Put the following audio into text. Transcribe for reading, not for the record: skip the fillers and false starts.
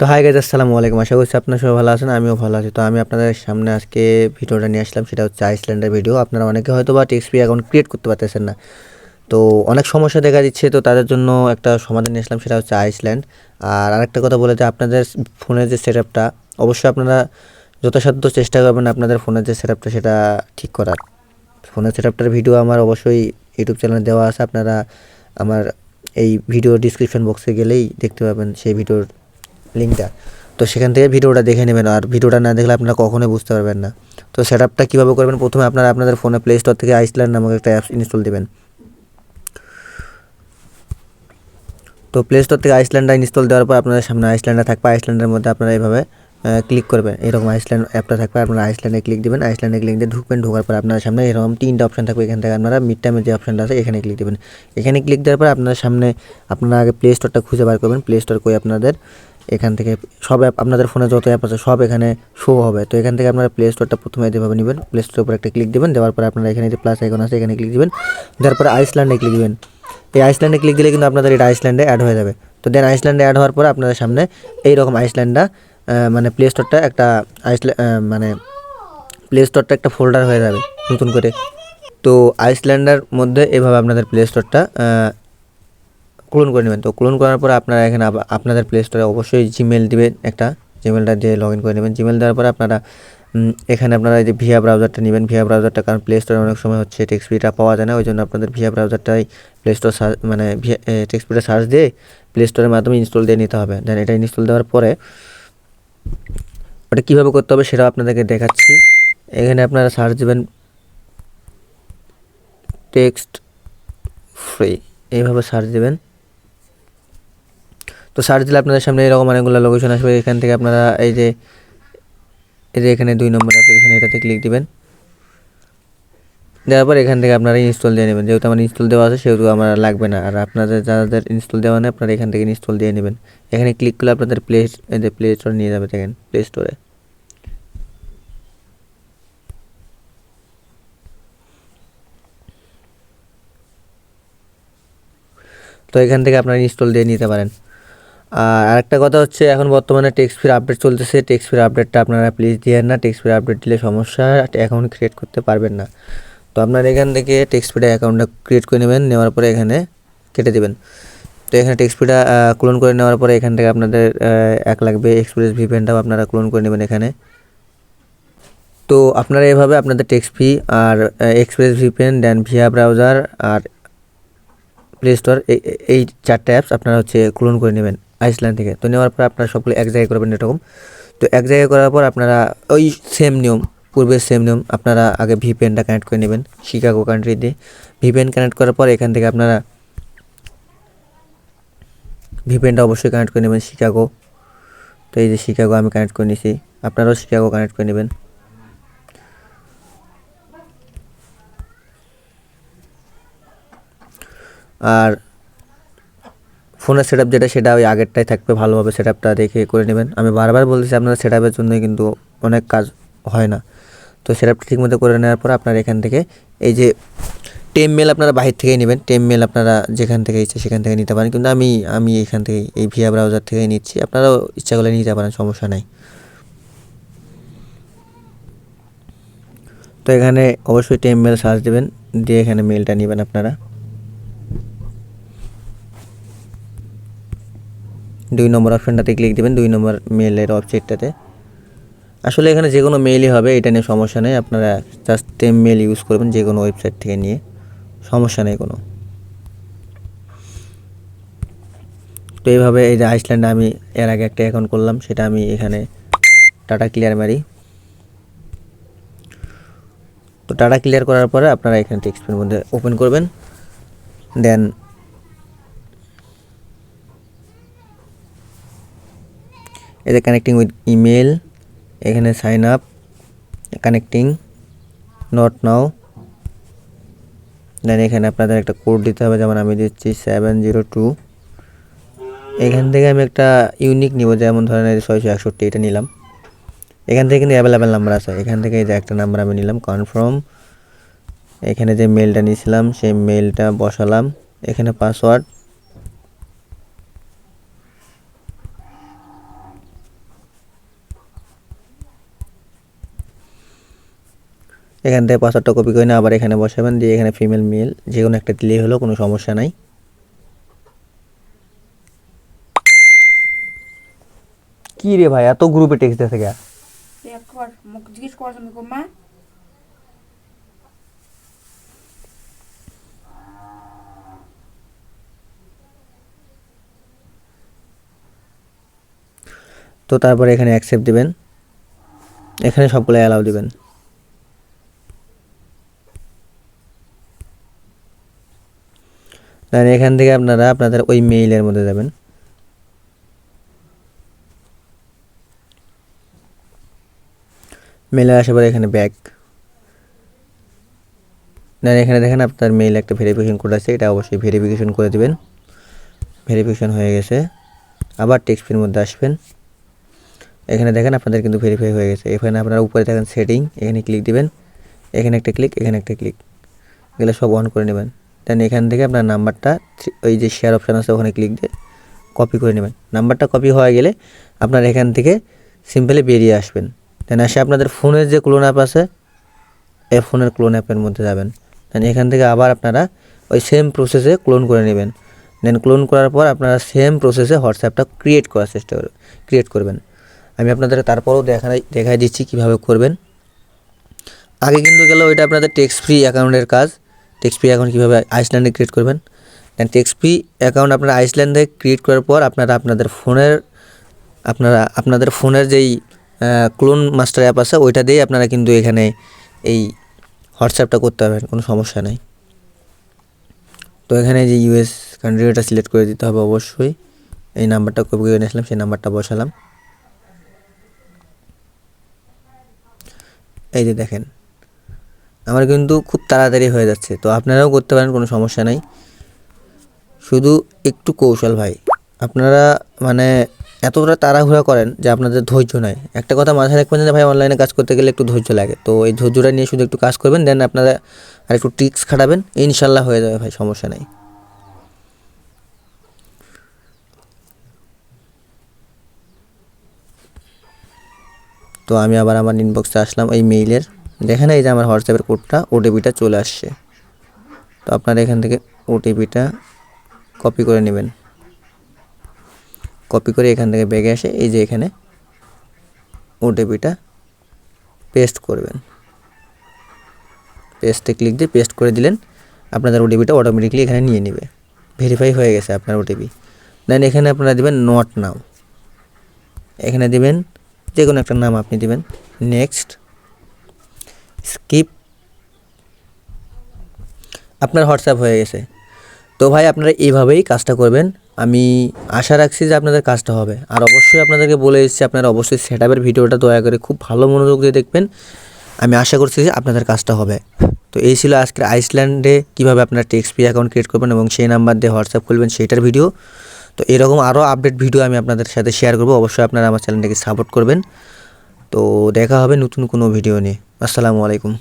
তো hi guys, আসসালামু আলাইকুম। আশা করছি আপনারা সবাই ভালো আছেন, আমিও ভালো আছি। তো আমি আপনাদের সামনে আজকে ভিডিওটা নিয়ে আসলাম, সেটা হচ্ছে আইসল্যান্ডের ভিডিও। আপনারা অনেকে হয়তো বা টেক্সট অ্যাকাউন্ট ক্রিয়েট করতে পারতেছেন না, তো অনেক সমস্যা দেখা দিচ্ছে। তো তাদের জন্য একটা সমাধান নিয়ে আসলাম, সেটা হচ্ছে আইসল্যান্ড। আর আরেকটা কথা বলে যে আপনাদের ফোনের যে সেট আপটা, অবশ্যই আপনারা যথাসাধ্য চেষ্টা করবেন আপনাদের ফোনের যে সেট আপটা সেটা ঠিক করার। ফোনের সেট আপটার ভিডিও আমার অবশ্যই ইউটিউব চ্যানেলে দেওয়া আছে, আপনারা আমার এই ভিডিও ডিসক্রিপশন বক্সে গেলেই দেখতে পাবেন সেই ভিডিওর লিঙ্কটা। তো সেখান থেকে ভিডিওটা দেখে নেবেন, আর ভিডিওটা না দেখলে আপনারা কখনোই বুঝতে পারবেন না। তো সেট আপটা কীভাবে করবেন, প্রথমে আপনারা আপনাদের ফোনে প্লে স্টোর থেকে আইসল্যান্ড নামক একটা অ্যাপস ইনস্টল দেবেন। তো প্লে স্টোর থেকে আইসল্যান্ডটা ইনস্টল দেওয়ার পর আপনাদের সামনে আইসল্যান্ডটা থাকবে। আইসল্যান্ডের মধ্যে আপনারা এইভাবে ক্লিক করবেন, এরকম আইসল্যান্ড অ্যাপটা থাকবে। আপনারা আইসল্যান্ডে ক্লিক দেবেন, আইসল্যান্ডে ক্লিক দিয়ে ঢুকবেন। ঢোকার পর আপনার সামনে এরকম 3টা অপশন থাকবে। এখান থেকে আপনারা মিড টাইমের যে অপশনটা আছে এখানে ক্লিক দেবেন। এখানে ক্লিক দেওয়ার পর আপনার সামনে আপনারা আগে প্লে স্টোরটা খুঁজে বার করবেন। প্লে স্টোর করে আপনাদের এখান থেকে সব অ্যাপ, আপনাদের ফোনে যত অ্যাপ আছে সব এখানে শো হবে। তো এখান থেকে আপনারা প্লে স্টোরটা প্রথমে যেভাবে নেবেন, প্লে স্টোরের উপর একটা ক্লিক দেবেন। দেওয়ার পর আপনারা এখানে যে প্লাস আইকন আছে এখানে ক্লিক দেবেন। দেওয়ার পর আইসল্যান্ডে ক্লিক দেবেন। এই আইসল্যান্ডে ক্লিক দিলে কিন্তু আপনাদের এটা আইসল্যান্ডে অ্যাড হয়ে যাবে। তো দেন আইসল্যান্ডে অ্যাড হওয়ার পর আপনাদের সামনে এইরকম আইসল্যান্ডটা মানে প্লে স্টোরটা একটা মানে প্লে স্টোরটা একটা ফোল্ডার হয়ে যাবে নতুন করে। তো আইসল্যান্ডের মধ্যে এভাবে আপনাদের প্লে স্টোরটা ক্লোন করে নেবেন। তো ক্লোন করার পর আপনারা এখানে আপনাদের প্লে স্টোরে অবশ্যই জিমেল দিবেন, একটা জিমেলটা দিয়ে লগ ইন করে নেবেন। জিমেল দেওয়ার পরে আপনারা এখানে আপনারা এই যে ভিয়া ব্রাউজারটা নেবেন। ভিয়া ব্রাউজারটা, কারণ প্লে স্টোরে অনেক সময় হচ্ছে টেক্সপিটা পাওয়া যায় না, ওই জন্য আপনাদের ভিয়া ব্রাউজারটাই প্লে স্টোর মানে টেক্সপিটা সার্চ দিয়ে প্লে স্টোরের মাধ্যমে ইনস্টল দিয়ে নিতে হবে। দেন এটা ইনস্টল দেওয়ার পরে ওটা কীভাবে করতে হবে সেটাও আপনাদেরকে দেখাচ্ছি। এখানে আপনারা সার্চ দেবেন টেক্সট ফ্রি, এইভাবে সার্চ দেবেন। তো সার্চ দিলে আপনাদের সামনে এরকম অনেকগুলো লোকেশন আসবে। এখান থেকে আপনারা এই যে এখানে 2 নম্বর অ্যাপ্লিকেশন, এটাতে ক্লিক দিবেন। দেওয়ার পর এখান থেকে আপনারা ইনস্টল দিয়ে নেবেন। যেহেতু আমার ইনস্টল দেওয়া আছে সেহেতু আমার লাগবে না, আর আপনাদের যাদের ইনস্টল দেওয়া নেই আপনারা এখান থেকে ইনস্টল দিয়ে নেবেন। এখানে ক্লিক করলে আপনাদের প্লে স্টোরে নিয়ে যাবে। দেখেন প্লে স্টোরে। তো এখান থেকে আপনারা ইনস্টল দিয়ে নিতে পারেন। আর আরেকটা কথা হচ্ছে, এখন বর্তমানে টেক্সট ফ্রি আপডেট চলতেছে। টেক্সট ফ্রি আপডেটটা আপনারা প্লিজ দিয়েন না। টেক্সট ফ্রি আপডেট দিলে সমস্যা, অ্যাকাউন্ট ক্রিয়েট করতে পারবেন না। তো আপনারা এখান থেকে টেক্সট ফ্রি অ্যাকাউন্টটা ক্রিয়েট করে নেবেন। নেওয়ার পরে এখানে কেটে দেবেন। তো এখানে টেক্সট ফ্রিটা ক্লোন করে নেওয়ার পরে এখান থেকে আপনাদের এক লাগবে এক্সপ্রেস ভিপিএনটাও আপনারা ক্লোন করে নেবেন এখানে। তো আপনারা এভাবে আপনাদের টেক্সট ফ্রি আর এক্সপ্রেস ভিপিএন, দেন ভিয়া ব্রাউজার আর প্লে স্টোর, এই 4টা অ্যাপস আপনারা হচ্ছে ক্লোন করে নেবেন আইসল্যান্ড থেকে। তো নেওয়ার পর আপনারা সবগুলো এক জায়গায় করবেন এরকম। তো এক জায়গায় করার পর আপনারা ওই সেম নিয়ম, পূর্বের সেম নিয়ম, আপনারা আগে ভিপিএনটা কানেক্ট করে নেবেন শিকাগো কান্ট্রি দিয়ে। ভিপিএন কানেক্ট করার পর এখান থেকে আপনারা ভিপিএনটা অবশ্যই কানেক্ট করে নেবেন শিকাগো। তো এই যে শিকাগো আমি কানেক্ট করে নিয়েছি, আপনারাও শিকাগো কানেক্ট করে নেবেন। আর ফোনের সেট আপ যেটা, সেটা ওই আগেরটাই থাকবে, ভালোভাবে সেট আপটা দেখে করে নেবেন। আমি বারবার বলতেছি আপনারা সেট আপের জন্যই কিন্তু অনেক কাজ হয় না। তো সেট আপটা ঠিকমতো করে নেওয়ার পর আপনারা এখান থেকে এই যে টেম মেল আপনারা বাহির থেকেই নেবেন। টেম মেল আপনারা যেখান থেকে ইচ্ছে সেখান থেকে নিতে পারেন, কিন্তু আমি এখান থেকে এই ভিয়া ব্রাউজার থেকেই নিচ্ছি। আপনারাও ইচ্ছা করলে নিতে পারেন, সমস্যা নাই। তো এখানে অবশ্যই টেম মেল সার্চ দেবেন, দিয়ে এখানে মেলটা নেবেন আপনারা। 2 নম্বর অপশানটাতে ক্লিক দেবেন, 2 নম্বর মেলের ওয়েবসাইটটাতে। আসলে এখানে যে কোনো মেলই হবে, এটা নিয়ে সমস্যা নেই। আপনারা জাস্ট টেম মেল ইউজ করবেন যে কোনো ওয়েবসাইট থেকে নিয়ে, সমস্যা নেই কোনো। তো এইভাবে এই যে আইসল্যান্ডে আমি এর আগে একটা অ্যাকাউন্ট করলাম, সেটা আমি এখানে ডাটা ক্লিয়ার মারি। তো ডাটা ক্লিয়ার করার পরে আপনারা এখানে টেক্সটের মধ্যে ওপেন করবেন। দেন এই যে কানেক্টিং উইথ ইমেল, এখানে sign up, connecting, not now. Then এখানে আপনাদের একটা কোড দিতে হবে, যেমন আমি দিচ্ছি 702। এখান থেকে আমি একটা ইউনিক নিব, যেমন ধরেন 661, এটা নিলাম। এখান থেকে কিন্তু অ্যাভেলেবেল নাম্বার আছে, এখান থেকে এই যে একটা নাম্বার আমি নিলাম, কনফার্ম। এখানে যে মেলটা নিয়েছিলাম সেই মেলটা বসালাম, এখানে পাসওয়ার্ড। এখান থেকে পাসওয়ার্ডটা কপি করে নিয়ে আবার এখানে বসাবেন, দিয়ে এখানে ফিমেল মেল যে কোনো একটা দিলেই হলো, কোনো সমস্যা নাই। কি রে ভাই, এত গ্রুপে টেক্সট দিতে গা? একবার মুখ জিজ্ঞেস করার জন্য মা তো তারপরে এখানে অ্যাকসেপ্ট দিবেন, এখানে সবগুলো অ্যালাউ দিবেন। দেন এখান থেকে আপনারা আপনাদের ওই মেইলের মধ্যে যাবেন, মেইলে আসার পরে এখানে ব্যাক, দেন এখানে দেখেন আপনার মেইল একটা ভেরিফিকেশন কোড আছে, এটা অবশ্যই ভেরিফিকেশন করে দিবেন। ভেরিফিকেশন হয়ে গেছে, আবার টেক্সটের মধ্যে আসবেন, এখানে দেখেন আপনাদের কিন্তু ভেরিফাই হয়ে গেছে। এখানে আপনারা উপরে দেখেন সেটিং, এখানে ক্লিক দিবেন, এখানে একটা ক্লিক, এখানে একটা ক্লিক, এগুলো সব অন করে নেবেন। দেন এখান থেকে আপনার নাম্বারটা ওই যে শেয়ার অপশান আছে ওখানে ক্লিক দিয়ে কপি করে নেবেন। নাম্বারটা কপি হয়ে গেলে আপনার এখান থেকে সিম্পলি বেরিয়ে আসবেন। দেন আসে আপনাদের ফোনের যে ক্লোন অ্যাপ আছে, এই ফোনের ক্লোন অ্যাপের মধ্যে যাবেন। দেন এখান থেকে আবার আপনারা ওই সেম প্রসেসে ক্লোন করে নেবেন। দেন ক্লোন করার পর আপনারা সেম প্রসেসে হোয়াটসঅ্যাপটা ক্রিয়েট করবেন। আমি আপনাদের তারপরেও দেখাই দিচ্ছি কীভাবে করবেন। আগে কিন্তু গেল ওইটা আপনাদের টেক্সট ফ্রি অ্যাকাউন্টের কাজ। টেক্সট ফ্রি অ্যাকাউন্ট কীভাবে আইসল্যান্ডে ক্রিয়েট করবেন, দেন টেক্সট ফ্রি অ্যাকাউন্ট আপনারা আইসল্যান্ডে ক্রিয়েট করার পর আপনারা আপনাদের ফোনের যেই ক্লোন মাস্টার অ্যাপ আছে ওইটা দিয়ে আপনারা কিন্তু এখানে এই হোয়াটসঅ্যাপটা করতে পারবেন, কোনো সমস্যা নেই। তো এখানে যে ইউএস কান্ট্রি এটা সিলেক্ট করে দিতে হবে অবশ্যই। এই নাম্বারটা কপি করে নিয়ে আসলাম, সেই নাম্বারটা বসালাম। এই যে দেখেন আমার কিন্তু খুব তাড়াতাড়ি হয়ে যাচ্ছে, তো আপনারাও করতে পারেন, কোনো সমস্যা নাই। শুধু একটু কৌশল ভাই, আপনারা মানে এতটা তাড়াহুড়া করেন যে আপনাদের ধৈর্য নাই। একটা কথা মাথায় রাখবেন যে ভাই অনলাইনে কাজ করতে গেলে একটু ধৈর্য লাগে, তো এই ধৈর্যটা নিয়ে শুধু একটু কাজ করবেন, দেন আপনারা আর একটু ট্রিক্স খাটাবেন, ইনশাল্লাহ হয়ে যাবে ভাই, সমস্যা নেই। তো আমি আবার আমার ইনবক্সে আসলাম, এই মেইলের দেখেন এই যে আমার হোয়াটসঅ্যাপের কোডটা, ওটিপিটা চলে আসছে। তো আপনারা এখান থেকে ওটিপিটা কপি করে নেবেন, কপি করে এখান থেকে ব্যাগে আসে এই যে এখানে ওটিপিটা পেস্ট করবেন। পেস্টে ক্লিক দিয়ে পেস্ট করে দিলেন, আপনাদের ওটিপিটা অটোমেটিকলি এখানে নিয়ে নেবে। ভেরিফাই হয়ে গেছে আপনার ওটিপি। দেন এখানে আপনারা দেবেন নট নাও, এখানে দিবেন যে কোনো একটা নাম আপনি দিবেন, নেক্সট, স্কিপ, আপনার হোয়াটসঅ্যাপ হয়ে গেছে। তো ভাই আপনারা এইভাবেই কাজটা করবেন, আমি আশা রাখছি যে আপনাদের কাজটা হবে। আর অবশ্যই আপনাদেরকে বলে এসেছি আপনারা অবশ্যই সেটআপের ভিডিওটা দয়া করে খুব ভালো মনোযোগ দিয়ে দেখবেন, আমি আশা করছি যে আপনাদের কাজটা হবে। তো এই ছিল আজকের আইসল্যান্ডে কীভাবে আপনারা টেক্সট ফ্রি অ্যাকাউন্ট ক্রিয়েট করবেন এবং সেই নাম্বার দিয়ে হোয়াটসঅ্যাপ খুলবেন সেইটার ভিডিও। তো এরকম আরও আপডেট ভিডিও আমি আপনাদের সাথে শেয়ার করবো, অবশ্যই আপনারা আমার চ্যানেলটাকে সাপোর্ট করবেন। তো দেখা হবে নতুন কোনো ভিডিও নিয়ে। আসসালামু আলাইকুম।